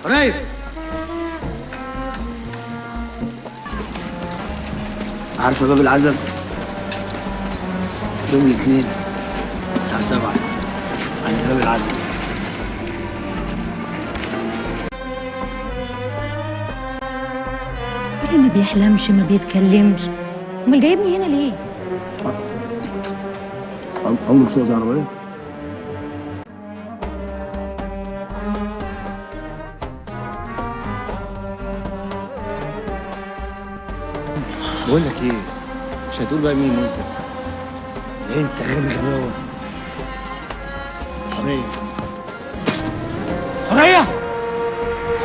حرية عارفة باب العزب؟ يوم الاثنين الساعة 7 عند باب العزب. اللي ما بيحلمش ما بيتكلمش، امال جايبني هنا ليه؟ عمرك سوقت عربية؟ بقول لك ايه، مش هتقول بقى مين موزع؟ ايه انت غبي غباوة. حرية حرية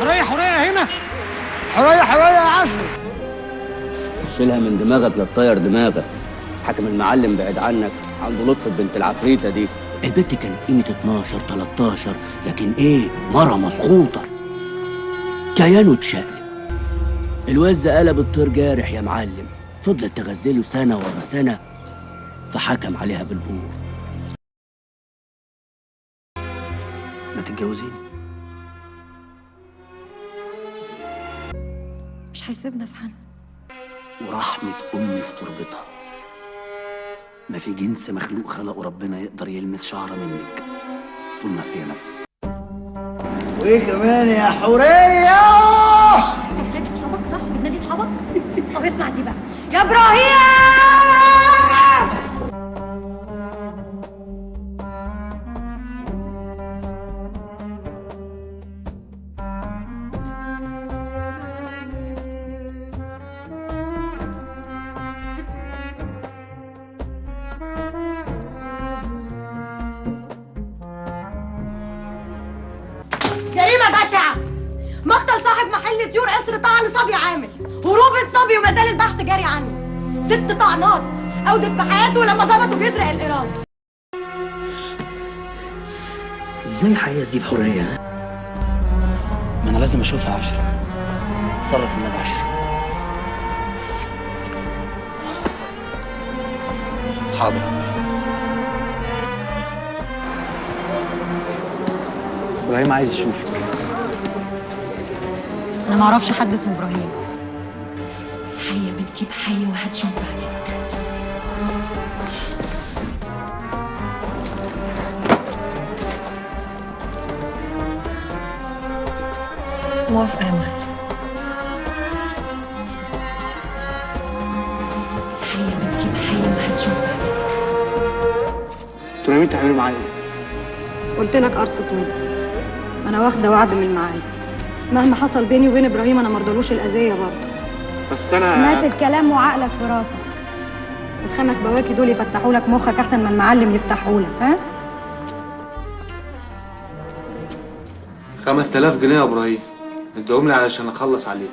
حرية حرية هنا، حرية حرية يا عشر. شيلها من دماغك لا تطير دماغك. حاكم المعلم بعد عنك، عنده لطف بنت العفريتة دي. البت كانت قيمة 12 13، لكن ايه، مرة مسخوطة كيانه اتشقلب. الوز قلب الطير جارح يا معلم، فضلت تغزله سنة ورا سنة، فحكم عليها بالبور. ما تتجوزيني؟ مش هيسيبنا في حالنا. ورحمة أمي في تربتها، ما في جنس مخلوق خلقه ربنا يقدر يلمس شعرة منك طول ما فيها نفس. وإيه كمان يا حورية؟ بتنادي اصحابك صح؟ بتنادي اصحابك؟ طب اسمع دي بقى يا ابراهيم. جريمة بشعة، مقتل صاحب محل طيور اسر طعن صبي عامل، هروب الصبي وما زال البحث جاري عنه. 6 طعنات أودت بحياته لما ظبطوا بيسرق الإيران. ازاي حقيقة تجيب حرية؟ ما أنا لازم أشوفها عشرة. اتصرف النبي عشرة. حاضر يا أبويا. ابراهيم عايز يشوفك. أنا معرفش حد اسمه إبراهيم. حية بتجيب حية وهتشوف بعدك. موافقة يا معلم. حية بتجيب حية وهتشوف بعدك. انتوا ناويين تعملوا معايا ايه؟ قلت لك قرص طويل. انا واخده وعد من المعالم، مهما حصل بيني وبين ابراهيم انا مرضلوش الاذيه برضه. بس انا مات الكلام وعقلك في راسك. ال5 بواكي دول يفتحوا لك مخك احسن ما المعلم يفتحوا لك. ها 5000 جنيه يا ابراهيم، اديهم لي علشان اخلص عليك.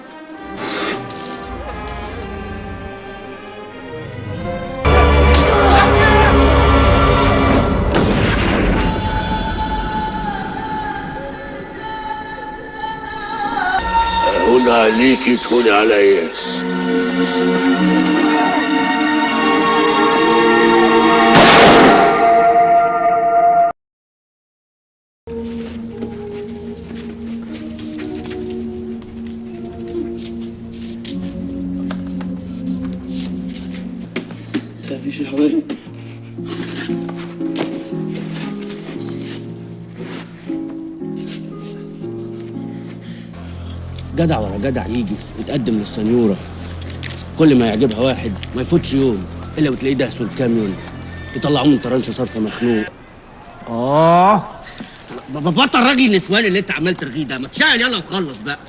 هون عليكي تهوني عليا. مفيش يا حبيبي. جدع ورا جدع يجي يتقدم للسنيورة. كل ما يعجبها واحد ما يفوتش يوم الا وتلاقيه دهسه الكاميون، يطلعوه من طرنش صرف مخنوق. بطل راجل النسوان اللي انت عمال ترغيه ده، ما تشعل يلا نخلص بقى.